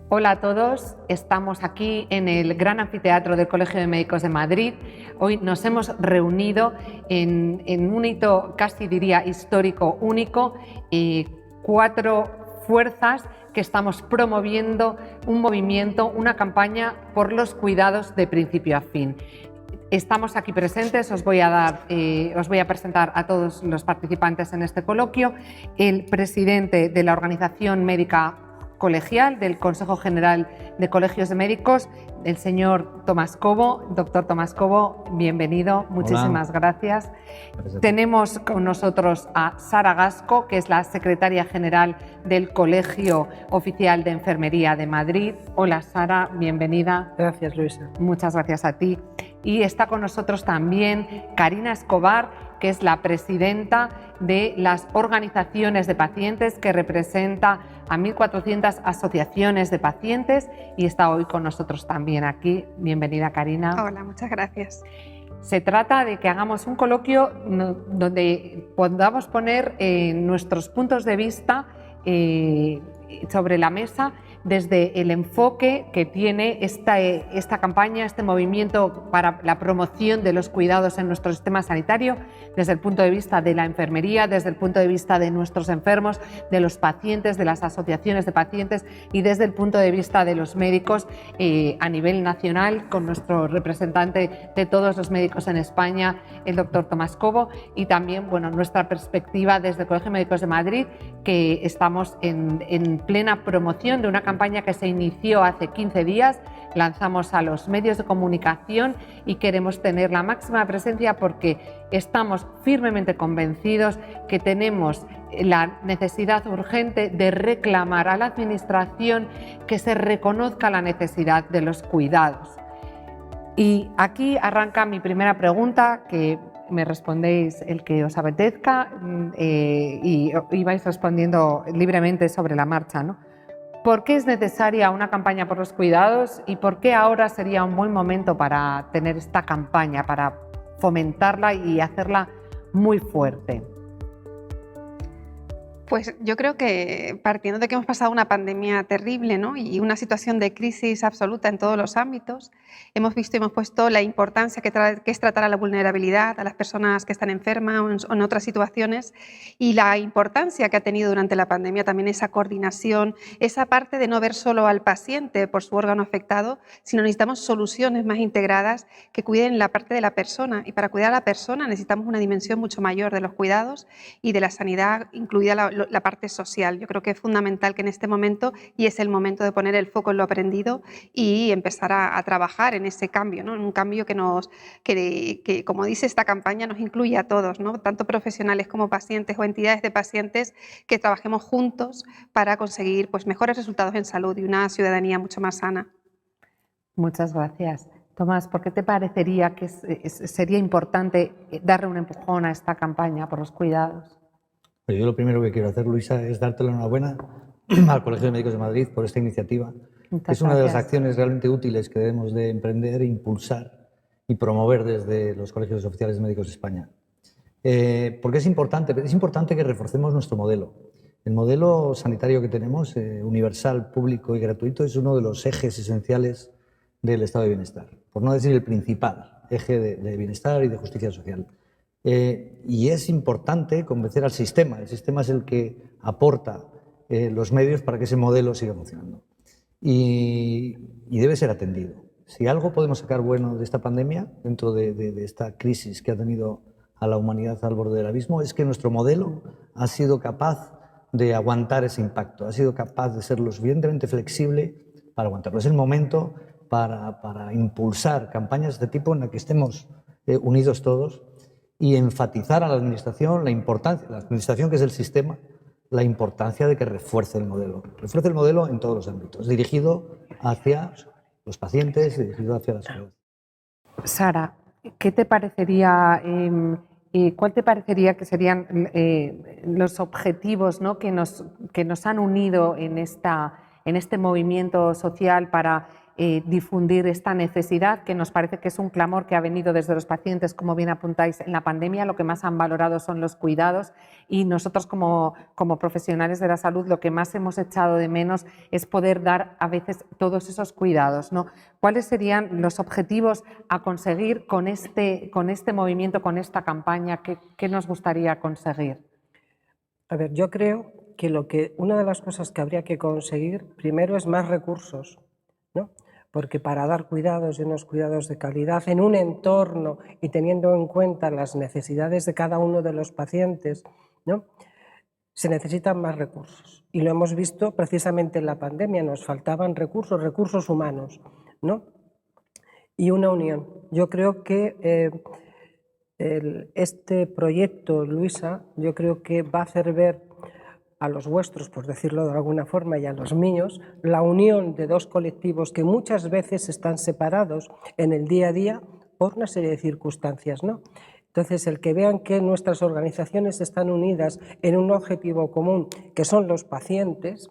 Hola a todos, estamos aquí en el Gran Anfiteatro del Colegio de Médicos de Madrid. Hoy nos hemos reunido en un hito, casi diría histórico, único, 4 fuerzas que estamos promoviendo un movimiento, una campaña por los cuidados de principio a fin. Estamos aquí presentes, os voy a presentar a todos los participantes en este coloquio. El presidente de la Organización Médica Colegial del Consejo General de Colegios de Médicos, el señor Tomás Cobo. Doctor Tomás Cobo, bienvenido, muchísimas gracias. Tenemos con nosotros a Sara Gasco, que es la secretaria general del Colegio Oficial de Enfermería de Madrid. Hola Sara, bienvenida. Gracias, Luisa. Muchas gracias a ti. Y está con nosotros también Karina Escobar, que es la presidenta de las organizaciones de pacientes, que representa a 1.400 asociaciones de pacientes y está hoy con nosotros también aquí. Bienvenida, Karina. Hola, muchas gracias. Se trata de que hagamos un coloquio donde podamos poner nuestros puntos de vista sobre la mesa desde el enfoque que tiene esta campaña, este movimiento para la promoción de los cuidados en nuestro sistema sanitario, desde el punto de vista de la enfermería, desde el punto de vista de nuestros enfermos, de los pacientes, de las asociaciones de pacientes y desde el punto de vista de los médicos a nivel nacional, con nuestro representante de todos los médicos en España, el doctor Tomás Cobo, y también nuestra perspectiva desde el Colegio de Médicos de Madrid, que estamos en plena promoción de una campaña que se inició hace 15 días, lanzamos a los medios de comunicación y queremos tener la máxima presencia porque estamos firmemente convencidos que tenemos la necesidad urgente de reclamar a la Administración que se reconozca la necesidad de los cuidados. Y aquí arranca mi primera pregunta, que me respondéis el que os apetezca y vais respondiendo libremente sobre la marcha, ¿no? ¿Por qué es necesaria una campaña por los cuidados y por qué ahora sería un buen momento para tener esta campaña, para fomentarla y hacerla muy fuerte? Pues yo creo que partiendo de que hemos pasado una pandemia terrible, ¿no? Y una situación de crisis absoluta en todos los ámbitos, hemos visto y hemos puesto la importancia que es tratar a la vulnerabilidad, a las personas que están enfermas o en otras situaciones, y la importancia que ha tenido durante la pandemia también esa coordinación, esa parte de no ver solo al paciente por su órgano afectado, sino necesitamos soluciones más integradas que cuiden la parte de la persona, y para cuidar a la persona necesitamos una dimensión mucho mayor de los cuidados y de la sanidad, incluida la parte social. Yo creo que es fundamental que en este momento, y es el momento de poner el foco en lo aprendido y empezar a trabajar en ese cambio, ¿no? En un cambio que, como dice esta campaña, nos incluye a todos, ¿no? Tanto profesionales como pacientes o entidades de pacientes, que trabajemos juntos para conseguir mejores resultados en salud y una ciudadanía mucho más sana. Muchas gracias. Tomás, ¿por qué te parecería que sería importante darle un empujón a esta campaña por los cuidados? Yo lo primero que quiero hacer, Luisa, es darte la enhorabuena al Colegio de Médicos de Madrid por esta iniciativa. Es una de las acciones realmente útiles que debemos de emprender, impulsar y promover desde los colegios oficiales de médicos de España. Porque es importante que reforcemos nuestro modelo. El modelo sanitario que tenemos, universal, público y gratuito, es uno de los ejes esenciales del estado de bienestar, por no decir el principal eje de bienestar y de justicia social. Y es importante convencer al sistema. El sistema es el que aporta los medios para que ese modelo siga funcionando. Y debe ser atendido. Si algo podemos sacar bueno de esta pandemia, dentro de esta crisis que ha tenido a la humanidad al borde del abismo, es que nuestro modelo ha sido capaz de aguantar ese impacto, ha sido capaz de ser lo suficientemente flexible para aguantarlo. Es el momento para impulsar campañas de este tipo en las que estemos unidos todos y enfatizar a la Administración la importancia, la Administración que es el sistema, la importancia de que refuerce el modelo en todos los ámbitos, dirigido hacia los pacientes, dirigido hacia la sociedad. Sara, ¿qué te parecería, cuál te parecería que serían los objetivos, ¿no?, que nos han unido en esta en este movimiento social para difundir esta necesidad, que nos parece que es un clamor que ha venido desde los pacientes, como bien apuntáis, en la pandemia. Lo que más han valorado son los cuidados, y nosotros como profesionales de la salud lo que más hemos echado de menos es poder dar a veces todos esos cuidados, ¿no? ¿Cuáles serían los objetivos a conseguir con este movimiento, con esta campaña? ¿Qué nos gustaría conseguir? A ver, yo creo que una de las cosas que habría que conseguir primero es más recursos, ¿no? Porque para dar cuidados y unos cuidados de calidad en un entorno y teniendo en cuenta las necesidades de cada uno de los pacientes, ¿no?, se necesitan más recursos. Y lo hemos visto precisamente en la pandemia, nos faltaban recursos humanos, ¿no? Y una unión. Yo creo que este proyecto, Luisa, yo creo que va a hacer ver a los vuestros, por decirlo de alguna forma, y a los míos, la unión de dos colectivos que muchas veces están separados en el día a día por una serie de circunstancias, ¿no? Entonces, el que vean que nuestras organizaciones están unidas en un objetivo común, que son los pacientes,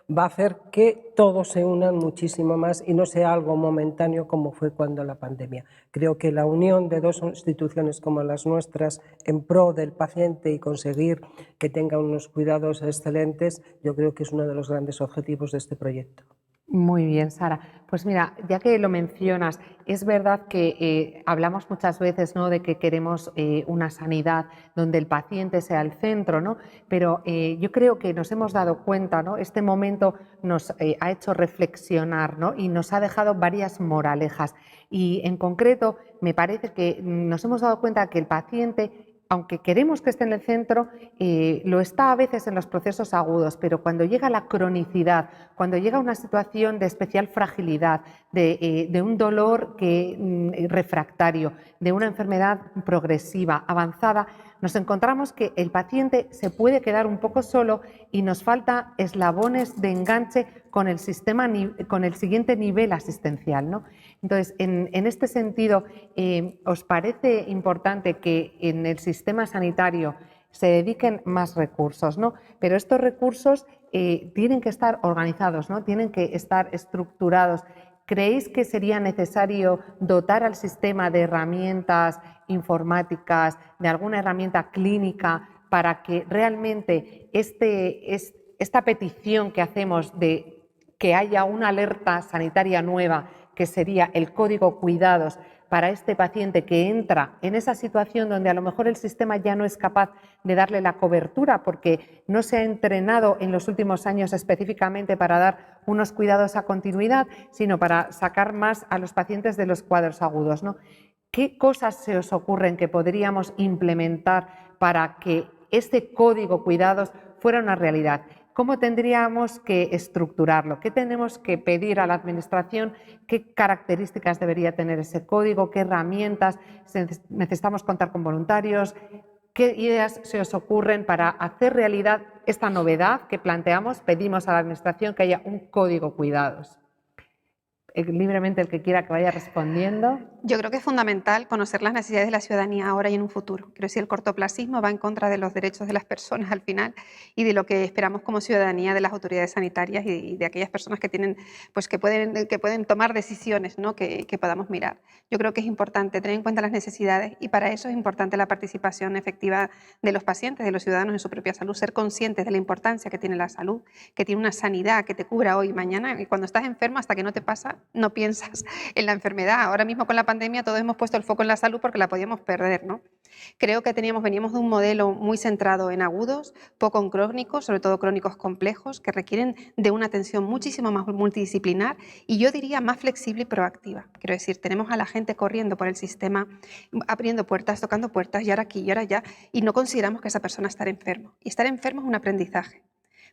va a hacer que todos se unan muchísimo más y no sea algo momentáneo como fue cuando la pandemia. Creo que la unión de dos instituciones como las nuestras en pro del paciente y conseguir que tenga unos cuidados excelentes, yo creo que es uno de los grandes objetivos de este proyecto. Muy bien, Sara. Pues mira, ya que lo mencionas, es verdad que hablamos muchas veces, ¿no?, de que queremos una sanidad donde el paciente sea el centro, ¿no? Pero yo creo que nos hemos dado cuenta, ¿no? Este momento nos ha hecho reflexionar, ¿no?, y nos ha dejado varias moralejas. Y en concreto, me parece que nos hemos dado cuenta que el paciente, aunque queremos que esté en el centro, lo está a veces en los procesos agudos, pero cuando llega la cronicidad, cuando llega una situación de especial fragilidad, de un dolor refractario, de una enfermedad progresiva, avanzada, nos encontramos que el paciente se puede quedar un poco solo y nos falta eslabones de enganche con el sistema, con el siguiente nivel asistencial, ¿no? Entonces, en este sentido, ¿os parece importante que en el sistema sanitario se dediquen más recursos, ¿no? Pero estos recursos tienen que estar organizados, ¿no?, tienen que estar estructurados. ¿Creéis que sería necesario dotar al sistema de herramientas informáticas, de alguna herramienta clínica, para que realmente esta petición que hacemos de que haya una alerta sanitaria nueva, que sería el código cuidados, para este paciente que entra en esa situación donde a lo mejor el sistema ya no es capaz de darle la cobertura porque no se ha entrenado en los últimos años específicamente para dar unos cuidados a continuidad, sino para sacar más a los pacientes de los cuadros agudos, ¿no? ¿Qué cosas se os ocurren que podríamos implementar para que este código cuidados fuera una realidad? ¿Cómo tendríamos que estructurarlo? ¿Qué tenemos que pedir a la Administración? ¿Qué características debería tener ese código? ¿Qué herramientas? ¿Necesitamos contar con voluntarios? ¿Qué ideas se os ocurren para hacer realidad esta novedad que planteamos? Pedimos a la Administración que haya un código cuidados. Libremente el que quiera que vaya respondiendo. Yo creo que es fundamental conocer las necesidades de la ciudadanía ahora y en un futuro. Quiero decir, el cortoplacismo va en contra de los derechos de las personas al final y de lo que esperamos como ciudadanía de las autoridades sanitarias y de aquellas personas que tienen, pues que pueden tomar decisiones, ¿no?, que podamos mirar. Yo creo que es importante tener en cuenta las necesidades y para eso es importante la participación efectiva de los pacientes, de los ciudadanos en su propia salud, ser conscientes de la importancia que tiene la salud, que tiene una sanidad que te cubra hoy y mañana, y cuando estás enfermo hasta que no te pasa no piensas en la enfermedad. Ahora mismo con la pandemia todos hemos puesto el foco en la salud porque la podíamos perder, ¿no? Creo que veníamos de un modelo muy centrado en agudos, poco en crónicos, sobre todo crónicos complejos, que requieren de una atención muchísimo más multidisciplinar y yo diría más flexible y proactiva. Quiero decir, tenemos a la gente corriendo por el sistema, abriendo puertas, tocando puertas, y ahora aquí, y ahora allá, y no consideramos que esa persona esté enfermo. Y estar enfermo es un aprendizaje.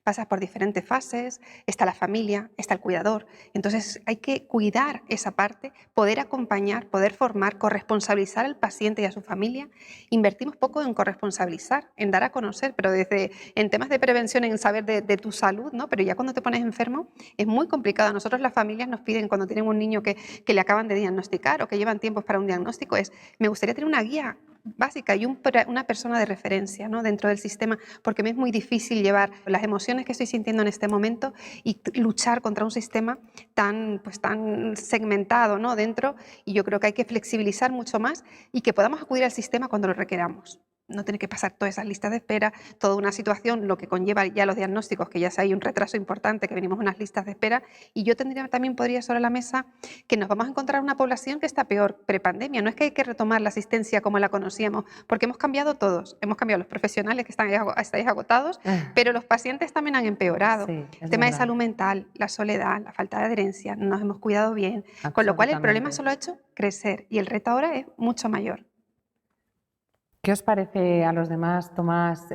Pasas por diferentes fases, está la familia, está el cuidador. Entonces hay que cuidar esa parte, poder acompañar, poder formar, corresponsabilizar al paciente y a su familia. Invertimos poco en corresponsabilizar, en dar a conocer, pero desde en temas de prevención, en saber de tu salud, ¿no? Pero ya cuando te pones enfermo es muy complicado. A nosotros las familias nos piden cuando tienen un niño que le acaban de diagnosticar o que llevan tiempos para un diagnóstico, me gustaría tener una guía básica y una persona de referencia, ¿no?, dentro del sistema, porque me es muy difícil llevar las emociones que estoy sintiendo en este momento y luchar contra un sistema tan segmentado, ¿no?, dentro, y yo creo que hay que flexibilizar mucho más y que podamos acudir al sistema cuando lo requeramos. No tener que pasar todas esas listas de espera, toda una situación, lo que conlleva ya los diagnósticos, que ya hay un retraso importante, que venimos unas listas de espera, y yo también podría sobre la mesa que nos vamos a encontrar una población que está peor prepandemia. No es que hay que retomar la asistencia como la conocíamos, porque hemos cambiado todos. Hemos cambiado los profesionales que estáis agotados, pero los pacientes también han empeorado. Sí, El tema de salud mental, la soledad, la falta de adherencia, no nos hemos cuidado bien, con lo cual el problema solo ha hecho crecer y el reto ahora es mucho mayor. ¿Qué os parece a los demás, Tomás,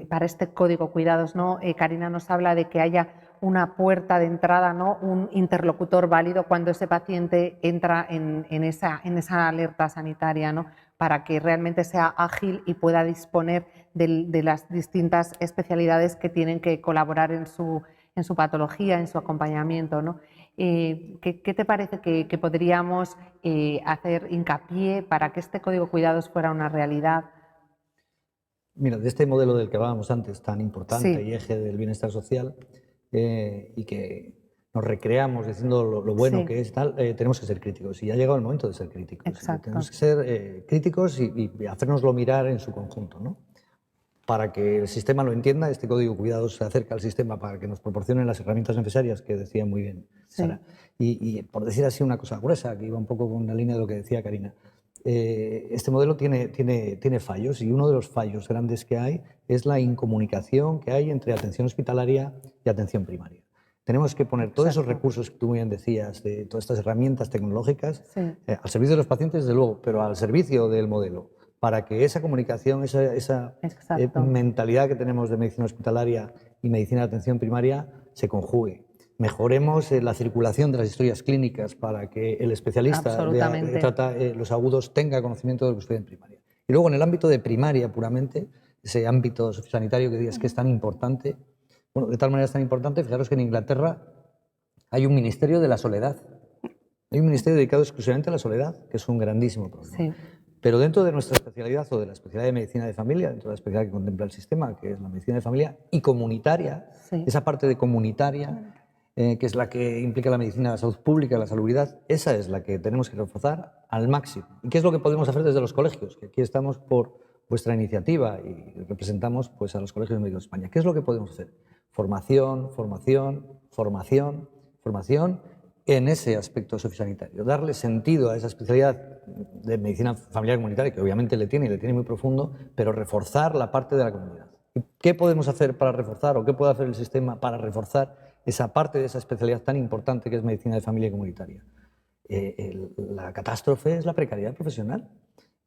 para este código cuidados, ¿no? Carina nos habla de que haya una puerta de entrada, ¿no?, un interlocutor válido cuando ese paciente entra en esa alerta sanitaria, ¿no?, para que realmente sea ágil y pueda disponer de las distintas especialidades que tienen que colaborar en su patología, en su acompañamiento, ¿no? ¿Qué te parece que podríamos hacer hincapié para que este código cuidados fuera una realidad? Mira, de este modelo del que hablábamos antes, tan importante Sí. y eje del bienestar social, y que nos recreamos diciendo lo bueno Sí. que es tal, tenemos que ser críticos. Y ya ha llegado el momento de ser críticos. Exacto. Tenemos que ser críticos y hacérnoslo mirar en su conjunto, ¿no? Para que el sistema lo entienda, este código cuidados se acerca al sistema para que nos proporcionen las herramientas necesarias, que decía muy bien Sara. Sí. Y por decir así una cosa gruesa, que iba un poco con la línea de lo que decía Carina, este modelo tiene fallos, y uno de los fallos grandes que hay es la incomunicación que hay entre atención hospitalaria y atención primaria. Tenemos que poner todos esos recursos que tú muy bien decías, de todas estas herramientas tecnológicas, al servicio de los pacientes, desde luego, pero al servicio del modelo, para que esa comunicación, esa mentalidad que tenemos de medicina hospitalaria y medicina de atención primaria se conjugue. Mejoremos la circulación de las historias clínicas para que el especialista que trata los agudos tenga conocimiento de lo que sucede en primaria. Y luego en el ámbito de primaria puramente, ese ámbito sociosanitario que digas que es tan importante, bueno, de tal manera es tan importante, fijaros que en Inglaterra hay un ministerio de la soledad. Hay un ministerio dedicado exclusivamente a la soledad, que es un grandísimo problema. Sí. Pero dentro de nuestra especialidad, o de la especialidad de medicina de familia, dentro de la especialidad que contempla el sistema, que es la medicina de familia, y comunitaria, esa parte de comunitaria, que es la que implica la medicina de la salud pública, la salubridad, esa es la que tenemos que reforzar al máximo. ¿Y qué es lo que podemos hacer desde los colegios? Que aquí estamos por vuestra iniciativa y representamos pues, a los colegios de médicos de España. ¿Qué es lo que podemos hacer? Formación, formación, formación, formación en ese aspecto sociosanitario. Darle sentido a esa especialidad de medicina familiar comunitaria, que obviamente le tiene muy profundo, pero reforzar la parte de la comunidad. ¿Y qué podemos hacer para reforzar, o qué puede hacer el sistema para reforzar esa parte de esa especialidad tan importante que es medicina de familia comunitaria? La catástrofe es la precariedad profesional.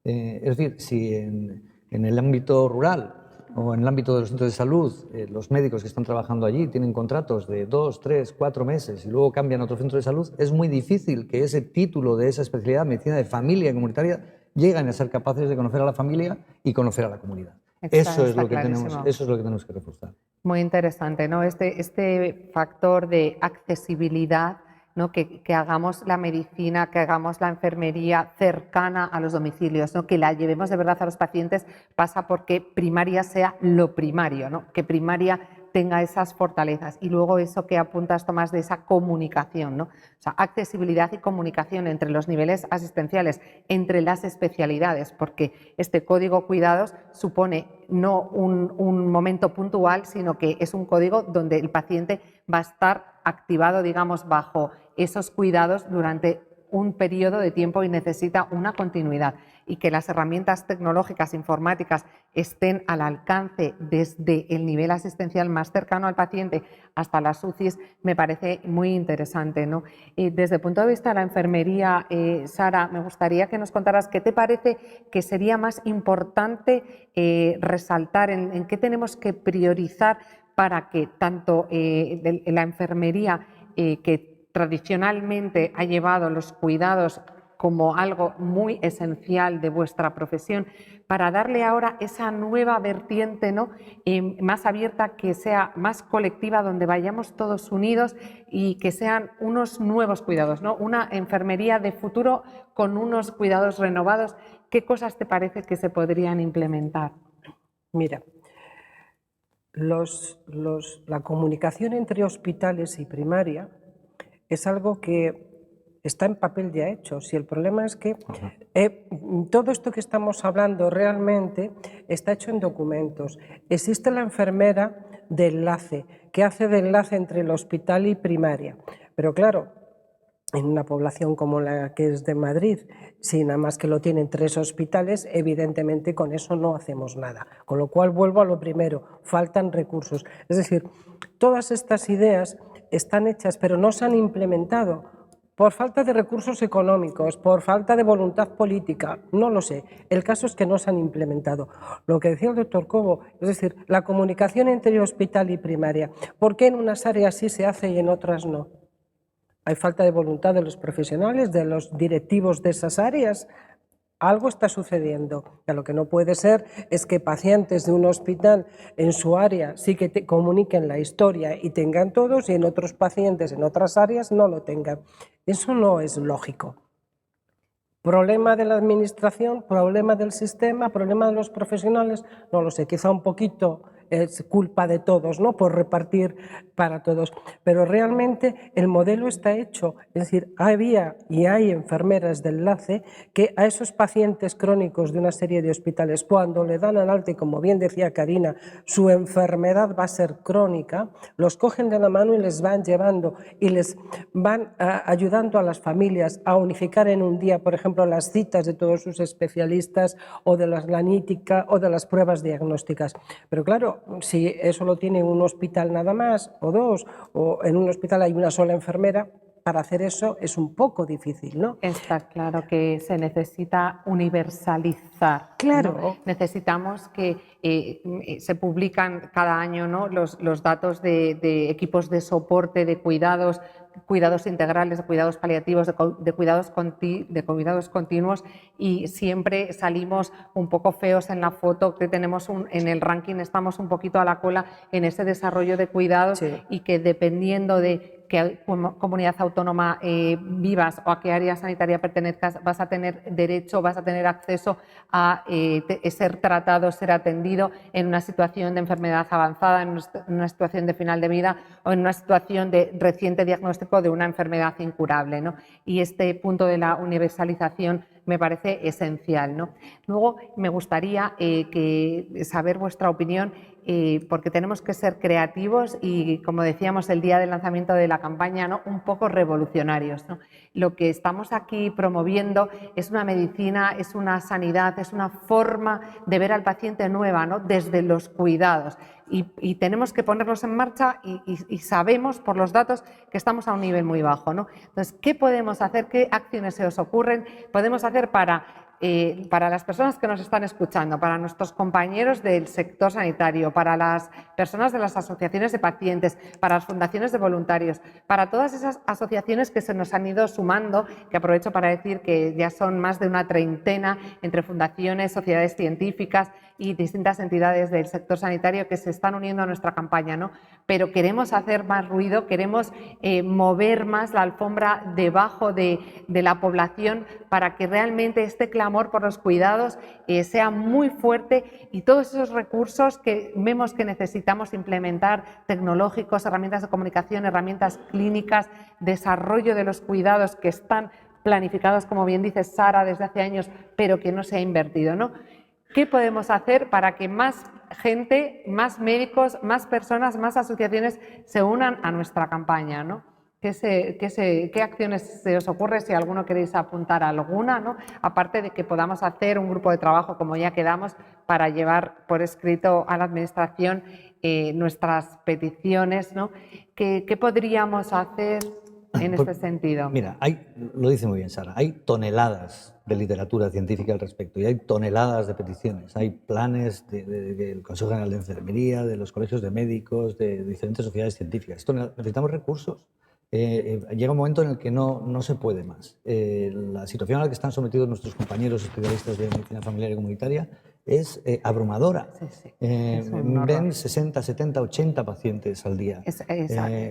Es decir, si en el ámbito rural o en el ámbito de los centros de salud, los médicos que están trabajando allí tienen contratos de 2, 3, 4 meses y luego cambian a otro centro de salud, es muy difícil que ese título de esa especialidad, medicina de familia y comunitaria, lleguen a ser capaces de conocer a la familia y conocer a la comunidad. Eso es lo que tenemos que reforzar. Muy interesante, ¿no? Este factor de accesibilidad, ¿no? Que hagamos la medicina, que hagamos la enfermería cercana a los domicilios, ¿no? Que la llevemos de verdad a los pacientes, pasa porque primaria sea lo primario, ¿no? Que primaria tenga esas fortalezas. Y luego eso que apuntas, Tomás, de esa comunicación, ¿no? O sea, accesibilidad y comunicación entre los niveles asistenciales, entre las especialidades, porque este código cuidados supone no un momento puntual, sino que es un código donde el paciente va a estar activado, digamos, bajo esos cuidados durante un periodo de tiempo y necesita una continuidad, y que las herramientas tecnológicas informáticas estén al alcance desde el nivel asistencial más cercano al paciente hasta las UCIs, me parece muy interesante, ¿no? Desde el punto de vista de la enfermería, Sara, me gustaría que nos contaras qué te parece que sería más importante resaltar, en qué tenemos que priorizar para que tanto la enfermería, que tradicionalmente ha llevado los cuidados como algo muy esencial de vuestra profesión, para darle ahora esa nueva vertiente, ¿no? Más abierta, que sea más colectiva, donde vayamos todos unidos y que sean unos nuevos cuidados, ¿no? Una enfermería de futuro con unos cuidados renovados. ¿qué cosas te parece que se podrían implementar? Mira, la comunicación entre hospitales y primaria es algo que está en papel ya hecho. Si el problema es que todo esto que estamos hablando realmente está hecho en documentos. Existe la enfermera de enlace, que hace de enlace entre el hospital y primaria. Pero claro, en una población como la que es de Madrid, si nada más que lo tienen 3 hospitales, evidentemente con eso no hacemos nada. Con lo cual vuelvo a lo primero, faltan recursos. Es decir, todas estas ideas están hechas, pero no se han implementado por falta de recursos económicos, por falta de voluntad política, no lo sé. El caso es que no se han implementado. Lo que decía el doctor Cobo, es decir, la comunicación entre hospital y primaria. ¿Por qué en unas áreas sí se hace y en otras no? Hay falta de voluntad de los profesionales, de los directivos de esas áreas. Algo está sucediendo. Lo que no puede ser es que pacientes de un hospital en su área sí que comuniquen la historia y tengan todos, y en otros pacientes en otras áreas no lo tengan. Eso no es lógico. ¿Problema de la administración? ¿Problema del sistema? ¿Problema de los profesionales? No lo sé, quizá un poquito es culpa de todos, ¿no?, por repartir para todos. Pero realmente el modelo está hecho. Es decir, había y hay enfermeras de enlace que a esos pacientes crónicos de una serie de hospitales, cuando le dan al alta, y como bien decía Karina, su enfermedad va a ser crónica, los cogen de la mano y les van llevando y les van ayudando a las familias a unificar en un día, por ejemplo, las citas de todos sus especialistas o de la analítica o de las pruebas diagnósticas. Pero claro, si eso lo tiene un hospital nada más o 2, o en un hospital hay una sola enfermera, para hacer eso es un poco difícil, ¿no? Está claro que se necesita universalizar. Claro. ¿no? Necesitamos que se publican cada año, ¿no?, los datos de equipos de soporte, de cuidados integrales, de cuidados paliativos, de cuidados continuos, y siempre salimos un poco feos en la foto que tenemos en el ranking, estamos un poquito a la cola en ese desarrollo de cuidados, Sí. y que dependiendo de qué comunidad autónoma vivas o a qué área sanitaria pertenezcas, vas a tener derecho, vas a tener acceso a ser tratado, ser atendido en una situación de enfermedad avanzada, en una situación de final de vida o en una situación de reciente diagnóstico de una enfermedad incurable, ¿no? Y este punto de la universalización me parece esencial, ¿no? Luego me gustaría saber vuestra opinión, porque tenemos que ser creativos y, como decíamos el día del lanzamiento de la campaña, ¿no?, un poco revolucionarios, ¿no? Lo que estamos aquí promoviendo es una medicina, es una sanidad, es una forma de ver al paciente nueva, ¿no?, desde los cuidados. Y tenemos que ponerlos en marcha, y sabemos por los datos que estamos a un nivel muy bajo, ¿no? Entonces, ¿qué podemos hacer? ¿Qué acciones se os ocurren? Podemos hacer para las personas que nos están escuchando, para nuestros compañeros del sector sanitario, para las personas de las asociaciones de pacientes, para las fundaciones de voluntarios, para todas esas asociaciones que se nos han ido sumando, que aprovecho para decir que ya son más de una treintena entre fundaciones, sociedades científicas y distintas entidades del sector sanitario que se están uniendo a nuestra campaña, ¿no? Pero queremos hacer más ruido, queremos mover más la alfombra debajo de la población para que realmente este clamor por los cuidados sea muy fuerte, y todos esos recursos que vemos que necesitamos implementar, tecnológicos, herramientas de comunicación, herramientas clínicas, desarrollo de los cuidados que están planificados, como bien dice Sara, desde hace años, pero que no se ha invertido, ¿no? ¿Qué podemos hacer para que más gente, más médicos, más personas, más asociaciones se unan a nuestra campaña, ¿no? ¿Qué acciones se os ocurre, si alguno queréis apuntar alguna, ¿no? Aparte de que podamos hacer un grupo de trabajo, como ya quedamos, para llevar por escrito a la Administración nuestras peticiones, ¿no? ¿Qué podríamos hacer en este sentido? Mira, lo dice muy bien Sara, hay toneladas de literatura científica al respecto y hay toneladas de peticiones. Hay planes del Consejo General de Enfermería, de los colegios de médicos, de diferentes sociedades científicas. Necesitamos recursos. Llega un momento en el que no se puede más. La situación a la que están sometidos nuestros compañeros especialistas de medicina familiar y comunitaria es abrumadora. Sí. Es ven 60, 70, 80 pacientes al día. Es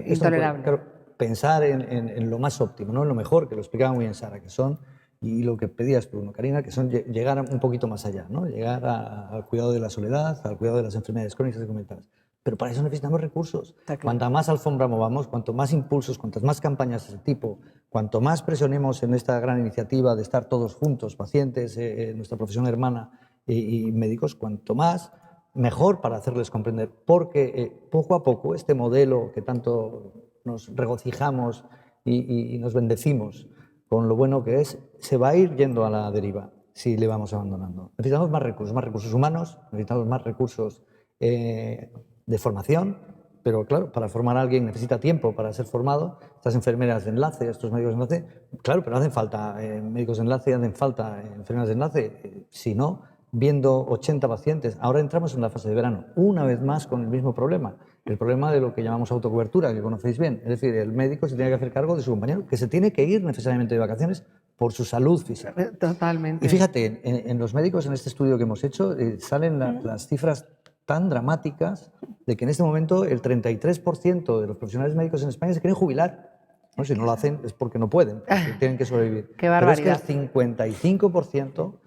intolerable. Pensar en lo más óptimo, ¿no?, en lo mejor, que lo explicaba muy bien Sara, que son y lo que pedías tú, ¿no, Karina? Que son llegar un poquito más allá, ¿no? Llegar al cuidado de la soledad, al cuidado de las enfermedades crónicas que comentabas. Pero para eso necesitamos recursos. Está claro. Cuanta más alfombra movamos, cuanto más impulsos, cuantas más campañas de ese tipo, cuanto más presionemos en esta gran iniciativa de estar todos juntos, pacientes, nuestra profesión hermana y médicos, cuanto más, mejor para hacerles comprender. Porque poco a poco este modelo que tanto nos regocijamos y nos bendecimos con lo bueno que es, se va a ir yendo a la deriva si le vamos abandonando. Necesitamos más recursos humanos, necesitamos más recursos de formación, pero claro, para formar a alguien necesita tiempo para ser formado. Estas enfermeras de enlace, estos médicos de enlace, claro, pero hacen falta médicos de enlace, hacen falta enfermeras de enlace. Si no, viendo 80 pacientes, ahora entramos en la fase de verano, una vez más con el mismo problema, el problema de lo que llamamos autocobertura, que conocéis bien. Es decir, el médico se tiene que hacer cargo de su compañero, que se tiene que ir necesariamente de vacaciones por su salud física. Totalmente. Y fíjate, en los médicos, en este estudio que hemos hecho, salen las cifras tan dramáticas de que en este momento el 33% de los profesionales médicos en España se quieren jubilar. ¿No? Si no lo hacen es porque no pueden, porque tienen que sobrevivir. Qué barbaridad. Pero es que el 55%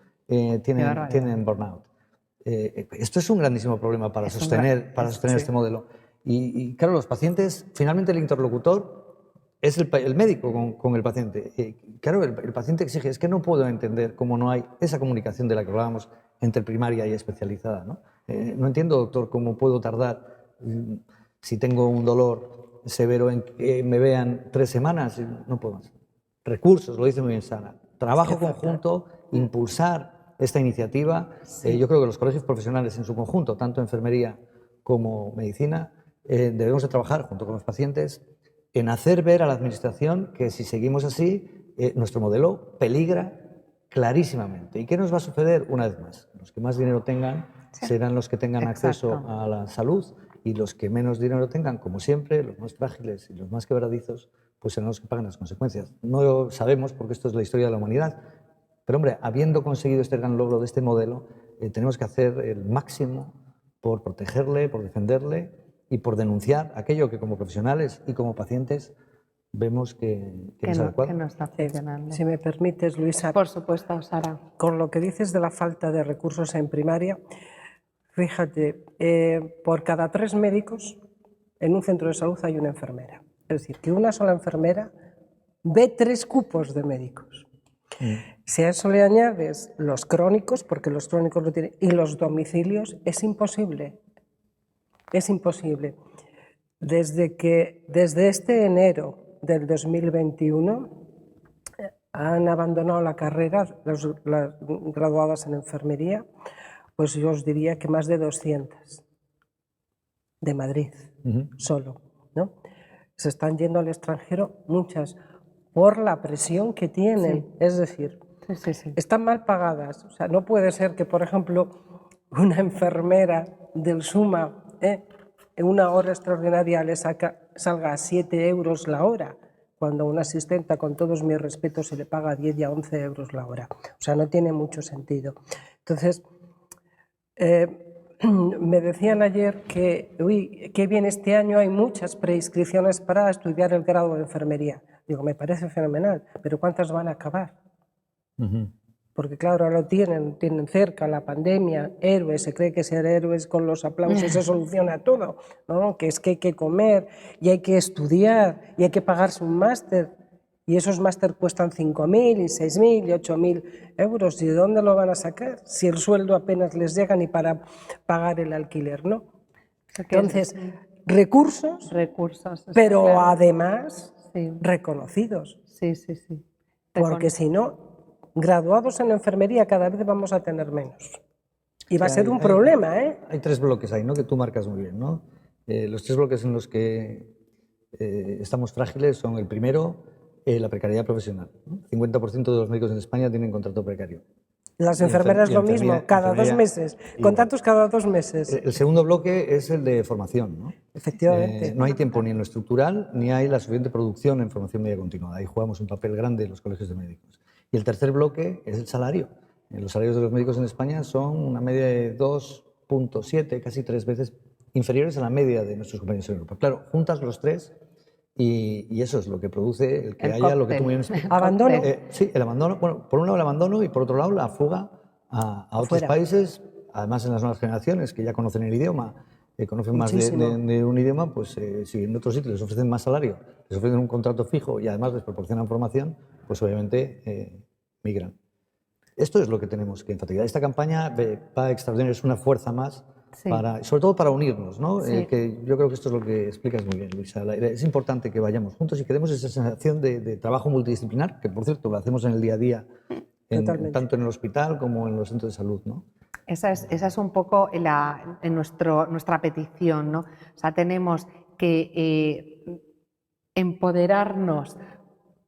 tienen burnout. Esto es un grandísimo problema para sostener este modelo. Y claro, los pacientes, finalmente el interlocutor es el médico con el paciente. Claro, el paciente exige, es que no puedo entender cómo no hay esa comunicación de la que hablábamos entre primaria y especializada, ¿no? No entiendo, doctor, cómo puedo tardar, si tengo un dolor severo, en que me vean 3 semanas, no puedo más. Recursos, lo dice muy bien Sara. Trabajo conjunto, impulsar esta iniciativa. Yo creo que los colegios profesionales en su conjunto, tanto enfermería como medicina, debemos de trabajar junto con los pacientes en hacer ver a la administración que si seguimos así, nuestro modelo peligra clarísimamente. ¿Y qué nos va a suceder? Una vez más, los que más dinero tengan serán los que tengan acceso a la salud, y los que menos dinero tengan, como siempre, los más frágiles y los más quebradizos, pues serán los que pagan las consecuencias. No lo sabemos porque esto es la historia de la humanidad, pero hombre, habiendo conseguido este gran logro de este modelo, tenemos que hacer el máximo por protegerle, por defenderle y por denunciar aquello que como profesionales y como pacientes vemos que es adecuado. Que no está funcionando. Si me permites, Luisa. Por supuesto, Sara. Con lo que dices de la falta de recursos en primaria, fíjate, por cada 3 médicos en un centro de salud hay una enfermera. Es decir, que una sola enfermera ve 3 cupos de médicos. Si a eso le añades los crónicos, porque los crónicos lo tienen, y los domicilios, es imposible. Es imposible. Desde este enero del 2021 han abandonado la carrera las graduadas en enfermería, pues yo os diría que más de 200 de Madrid, solo, ¿no? Se están yendo al extranjero muchas por la presión que tienen, es decir, están mal pagadas. O sea, no puede ser que, por ejemplo, una enfermera del SUMA en una hora extraordinaria le salga a 7 euros la hora, cuando a una asistenta, con todos mis respetos, se le paga a 10 y a 11 euros la hora. O sea, no tiene mucho sentido. Entonces, me decían ayer que, uy, qué bien, este año hay muchas preinscripciones para estudiar el grado de enfermería. Digo, me parece fenomenal, pero ¿cuántas van a acabar? Porque claro, ahora lo tienen cerca, la pandemia, héroes, se cree que ser héroes con los aplausos se soluciona todo, ¿no? Que es que hay que comer y hay que estudiar y hay que pagarse un máster, y esos máster cuestan 5.000 y 6.000 y 8.000 euros. ¿Y de dónde lo van a sacar? Si el sueldo apenas les llega ni para pagar el alquiler, ¿no? Entonces, recursos, pero además reconocidos. Porque si no, graduados en enfermería cada vez vamos a tener menos. Y va a ser un problema, ¿eh? Hay 3 bloques ahí, ¿no? Que tú marcas muy bien, ¿no? Los 3 bloques en los que estamos frágiles son: el primero, la precariedad profesional, ¿no? 50% de los médicos en España tienen contrato precario. Las enfermeras lo mismo, cada 2 meses, contratos cada 2 meses. El segundo bloque es el de formación, ¿no? Efectivamente. No hay tiempo ni en lo estructural, ni hay la suficiente producción en formación media continuada. Ahí jugamos un papel grande en los colegios de médicos. Y el tercer bloque es el salario. Los salarios de los médicos en España son una media de 2,7, casi 3 veces inferiores a la media de nuestros compañeros en Europa. Claro, juntas los 3 y eso es lo que produce el que El haya lo que tú cóctel. muy bien explicas. Abandono. Sí, el abandono, bueno, por un lado el abandono y por otro lado la fuga a otros Afuera. países, además en las nuevas generaciones que ya conocen el idioma, conocen más Muchísimo. de un idioma, pues si en otros sitios les ofrecen más salario, les ofrecen un contrato fijo y además les proporcionan formación, pues obviamente migran. Esto es lo que tenemos que enfatizar. Esta campaña va extraordinaria, es una fuerza más, Sí. sobre todo para unirnos, ¿no? Sí. Que yo creo que esto es lo que explicas muy bien, Luisa. Es importante que vayamos juntos y que demos esa sensación de trabajo multidisciplinar, que por cierto lo hacemos en el día a día, Totalmente. tanto en el hospital como en los centros de salud, ¿no? Esa es un poco nuestra petición, ¿no? O sea, tenemos que empoderarnos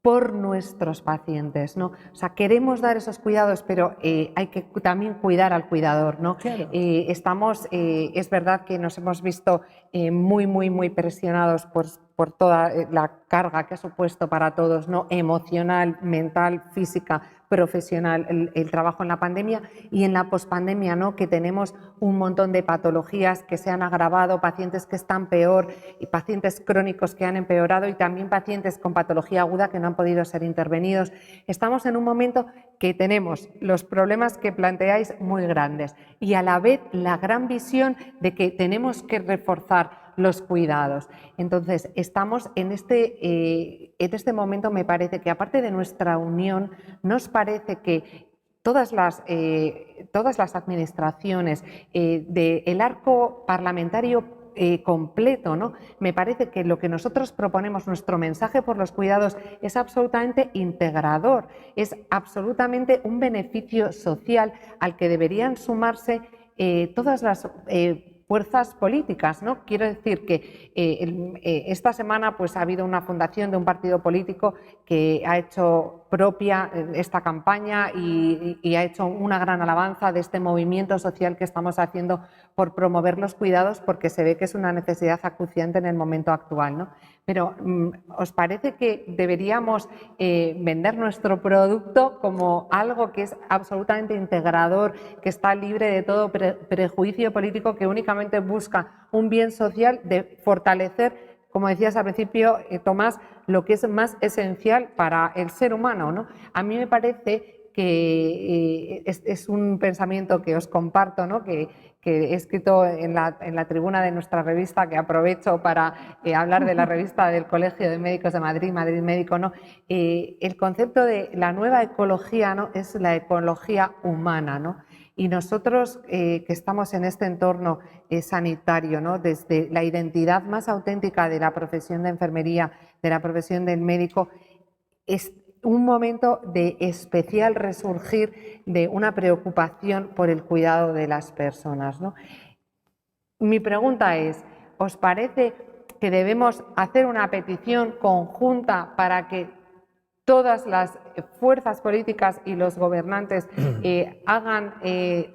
por nuestros pacientes, ¿no? O sea, queremos dar esos cuidados, pero hay que también cuidar al cuidador, ¿no? Claro. Es verdad que nos hemos visto muy presionados por toda la carga que ha supuesto para todos, ¿no? Emocional, mental, física, profesional, el trabajo en la pandemia y en la pospandemia, ¿no? Que tenemos un montón de patologías que se han agravado, pacientes que están peor y pacientes crónicos que han empeorado y también pacientes con patología aguda que no han podido ser intervenidos. Estamos en un momento que tenemos los problemas que planteáis muy grandes y a la vez la gran visión de que tenemos que reforzar los cuidados. Entonces, estamos en este momento, me parece que aparte de nuestra unión, nos parece que todas las administraciones del arco parlamentario completo, ¿no? Me parece que lo que nosotros proponemos, nuestro mensaje por los cuidados, es absolutamente integrador, es absolutamente un beneficio social al que deberían sumarse todas las fuerzas políticas, ¿no? Quiero decir que esta semana pues, ha habido una fundación de un partido político que ha hecho propia esta campaña y ha hecho una gran alabanza de este movimiento social que estamos haciendo por promover los cuidados, porque se ve que es una necesidad acuciante en el momento actual, ¿no? Pero ¿os parece que deberíamos vender nuestro producto como algo que es absolutamente integrador, que está libre de todo prejuicio político, que únicamente busca un bien social, de fortalecer, como decías al principio, Tomás, lo que es más esencial para el ser humano, ¿no? A mí me parece que es un pensamiento que os comparto, ¿no? Que he escrito en la tribuna de nuestra revista, que aprovecho para hablar de la revista del Colegio de Médicos de Madrid, Madrid Médico, ¿no? El concepto de la nueva ecología, ¿no? Es la ecología humana, ¿no? Y nosotros que estamos en este entorno sanitario, ¿no? Desde la identidad más auténtica de la profesión de enfermería, de la profesión del médico, es un momento de especial resurgir de una preocupación por el cuidado de las personas, ¿no? Mi pregunta es, ¿os parece que debemos hacer una petición conjunta para que todas las fuerzas políticas y los gobernantes hagan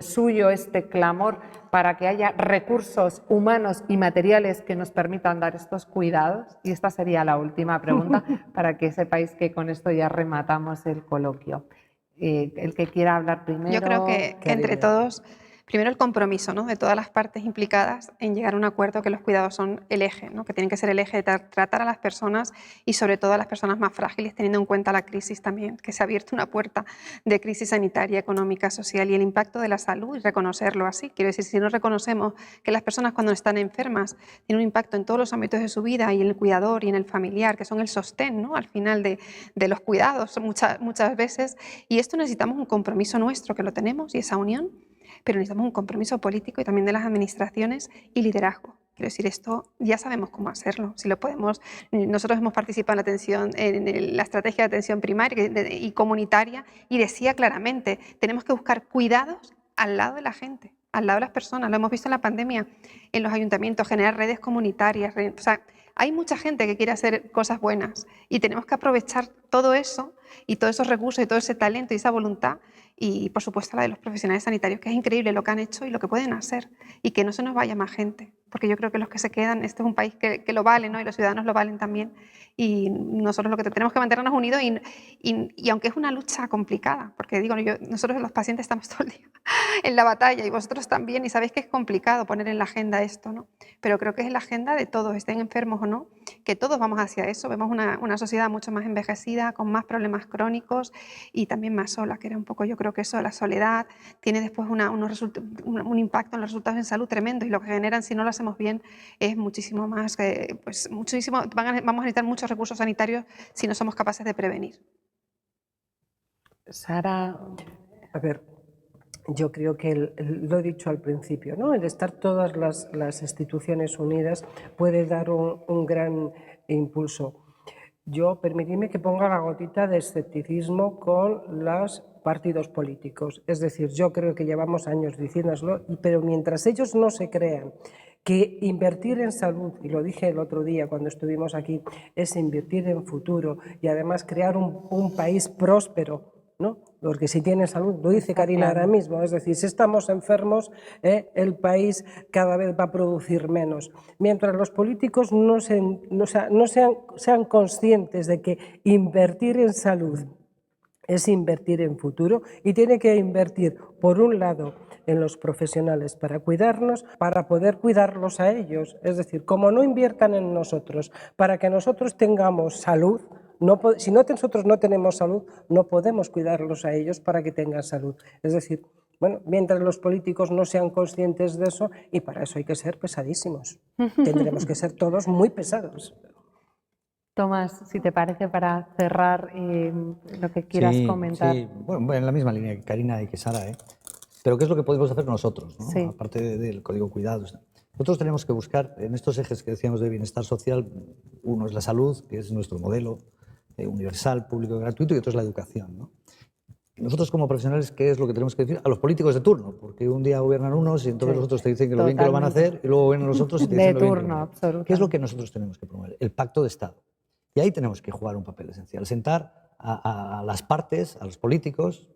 suyo este clamor para que haya recursos humanos y materiales que nos permitan dar estos cuidados? Y esta sería la última pregunta para que sepáis que con esto ya rematamos el coloquio. El que quiera hablar primero. Yo creo que entre todos, primero el compromiso, ¿no? De todas las partes implicadas en llegar a un acuerdo que los cuidados son el eje, ¿no? Que tienen que ser el eje de tratar a las personas y sobre todo a las personas más frágiles, teniendo en cuenta la crisis también, que se ha abierto una puerta de crisis sanitaria, económica, social y el impacto de la salud y reconocerlo así. Quiero decir, si no reconocemos que las personas cuando están enfermas tienen un impacto en todos los ámbitos de su vida y en el cuidador y en el familiar, que son el sostén, ¿no? Al final de los cuidados muchas veces, y esto necesitamos un compromiso nuestro, que lo tenemos, y esa unión, pero necesitamos un compromiso político y también de las administraciones y liderazgo. Quiero decir, esto ya sabemos cómo hacerlo, si lo podemos. Nosotros hemos participado en la estrategia de atención primaria y comunitaria y decía claramente, tenemos que buscar cuidados al lado de la gente, al lado de las personas. Lo hemos visto en la pandemia, en los ayuntamientos, generar redes comunitarias. O sea, hay mucha gente que quiere hacer cosas buenas y tenemos que aprovechar todo eso y todos esos recursos y todo ese talento y esa voluntad y, por supuesto, la de los profesionales sanitarios, que es increíble lo que han hecho y lo que pueden hacer y que no se nos vaya más gente, porque yo creo que los que se quedan, este es un país que lo vale, ¿no? Y los ciudadanos lo valen también y nosotros lo que tenemos que mantenernos unidos y aunque es una lucha complicada, porque digo, nosotros los pacientes estamos todo el día en la batalla y vosotros también y sabéis que es complicado poner en la agenda esto, ¿no? Pero creo que es en la agenda de todos, estén enfermos o no, que que todos vamos hacia eso. Vemos una sociedad mucho más envejecida, con más problemas crónicos y también más sola, que era un poco, yo creo que eso, la soledad, tiene después un impacto en los resultados en salud tremendo, y lo que generan, si no lo hacemos bien, es muchísimo más, pues muchísimo, vamos a necesitar muchos recursos sanitarios si no somos capaces de prevenir. Sara. A ver, yo creo que lo he dicho al principio, ¿no? El estar todas las instituciones unidas puede dar un gran impulso. Permitidme que ponga la gotita de escepticismo con los partidos políticos. Es decir, yo creo que llevamos años diciéndoslo, pero mientras ellos no se crean que invertir en salud, y lo dije el otro día cuando estuvimos aquí, es invertir en futuro y además crear un país próspero, ¿no? Porque si tiene salud, lo dice Karina ahora mismo, es decir, si estamos enfermos, el país cada vez va a producir menos. Mientras los políticos no sean conscientes de que invertir en salud es invertir en futuro, y tiene que invertir, por un lado, en los profesionales para cuidarnos, para poder cuidarlos a ellos. Es decir, como no inviertan en nosotros para que nosotros tengamos salud, si nosotros no tenemos salud, no podemos cuidarlos a ellos para que tengan salud. Es decir, bueno, mientras los políticos no sean conscientes de eso, y para eso hay que ser pesadísimos. Tendremos que ser todos muy pesados. Tomás, si te parece, para cerrar lo que quieras comentar. Sí, bueno, en la misma línea que Karina y que Sara, pero ¿qué es lo que podemos hacer nosotros, ¿no? Sí. Aparte del Código Cuidados? Nosotros tenemos que buscar en estos ejes que decíamos de bienestar social, uno es la salud, que es nuestro modelo universal, público y gratuito, y otro es la educación, ¿no? Nosotros como profesionales, ¿qué es lo que tenemos que decir a los políticos de turno? Porque un día gobiernan unos y entonces los otros te dicen que lo bien que lo van a hacer, y luego gobiernan los otros y te dicen lo bien que lo van a hacer. ¿Qué es lo que nosotros tenemos que promover? El pacto de Estado. Y ahí tenemos que jugar un papel esencial, sentar a las partes, a los políticos.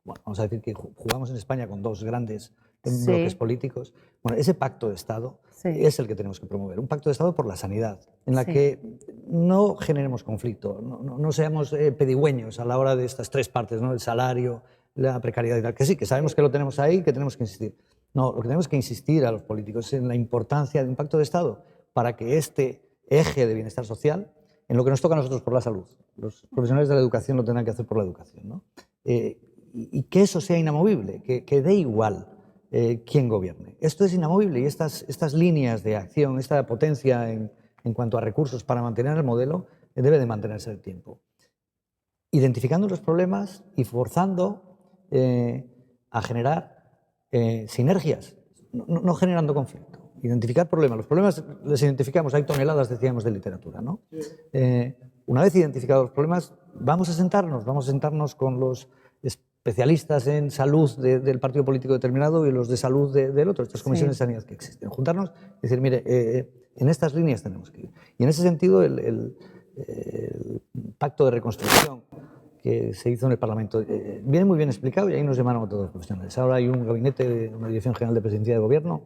Bueno, vamos a decir que jugamos en España con dos grandes bloques políticos. Bueno, ese pacto de Estado es el que tenemos que promover. Un pacto de Estado por la sanidad, en la que no generemos conflicto, no seamos pedigüeños a la hora de estas tres partes, ¿no? El salario, la precariedad y tal. Que sí, que sabemos que lo tenemos ahí, que tenemos que insistir. No, lo que tenemos que insistir a los políticos es en la importancia de un pacto de Estado para que este eje de bienestar social, en lo que nos toca a nosotros por la salud, los profesionales de la educación lo tendrán que hacer por la educación, ¿no? Y que eso sea inamovible, que dé igual quién gobierne. Esto es inamovible, y estas líneas de acción, esta potencia en cuanto a recursos para mantener el modelo, debe de mantenerse el tiempo. Identificando los problemas y forzando a generar sinergias, no generando conflicto. Identificar problemas. Los problemas les identificamos, hay toneladas, decíamos, de literatura, ¿no? Una vez identificados los problemas, vamos a sentarnos con los especialistas en salud del partido político determinado y los de salud del otro, estas comisiones de sanidad que existen. Juntarnos y decir, mire, en estas líneas tenemos que ir. Y en ese sentido, el pacto de reconstrucción que se hizo en el Parlamento viene muy bien explicado, y ahí nos llamaron a todos los profesionales. Ahora hay un gabinete, una Dirección General de Presidencia de Gobierno,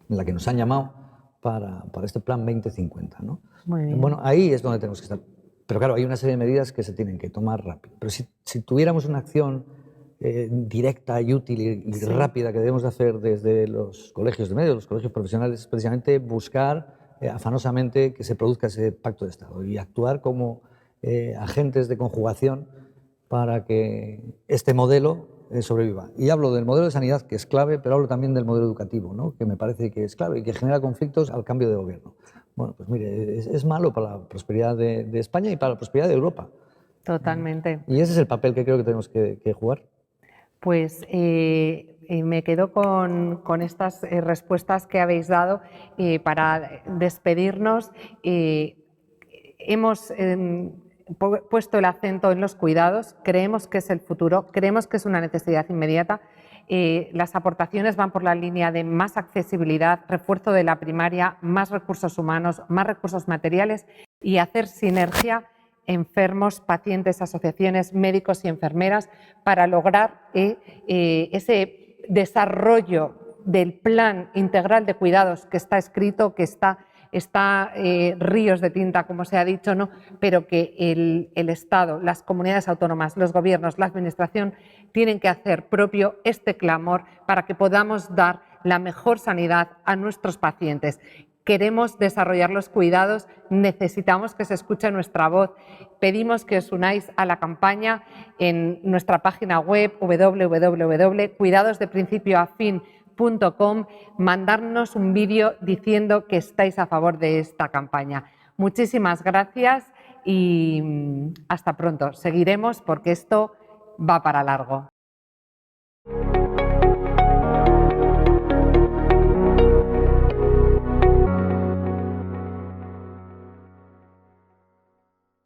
en la que nos han llamado para este plan 2050, ¿no? Muy bien. Bueno, ahí es donde tenemos que estar. Pero claro, hay una serie de medidas que se tienen que tomar rápido. Pero si tuviéramos una acción directa y útil y rápida que debemos de hacer desde los colegios de medios, los colegios profesionales, es precisamente buscar afanosamente que se produzca ese pacto de Estado y actuar como agentes de conjugación para que este modelo sobreviva. Y hablo del modelo de sanidad, que es clave, pero hablo también del modelo educativo, ¿no? Que me parece que es clave y que genera conflictos al cambio de gobierno. Bueno, pues mire, es malo para la prosperidad de España y para la prosperidad de Europa. Totalmente. Y ese es el papel que creo que tenemos que jugar. Pues me quedo con estas respuestas que habéis dado para despedirnos. Hemos puesto el acento en los cuidados, creemos que es el futuro, creemos que es una necesidad inmediata. Las aportaciones van por la línea de más accesibilidad, refuerzo de la primaria, más recursos humanos, más recursos materiales y hacer sinergia enfermos, pacientes, asociaciones, médicos y enfermeras para lograr ese desarrollo del plan integral de cuidados que está escrito, que está ríos de tinta, como se ha dicho, ¿no? Pero que el Estado, las comunidades autónomas, los gobiernos, la administración tienen que hacer propio este clamor para que podamos dar la mejor sanidad a nuestros pacientes. Queremos desarrollar los cuidados, necesitamos que se escuche nuestra voz. Pedimos que os unáis a la campaña en nuestra página web www.cuidadosdeprincipioafin.com, mandarnos un vídeo diciendo que estáis a favor de esta campaña. Muchísimas gracias y hasta pronto. Seguiremos porque esto va para largo.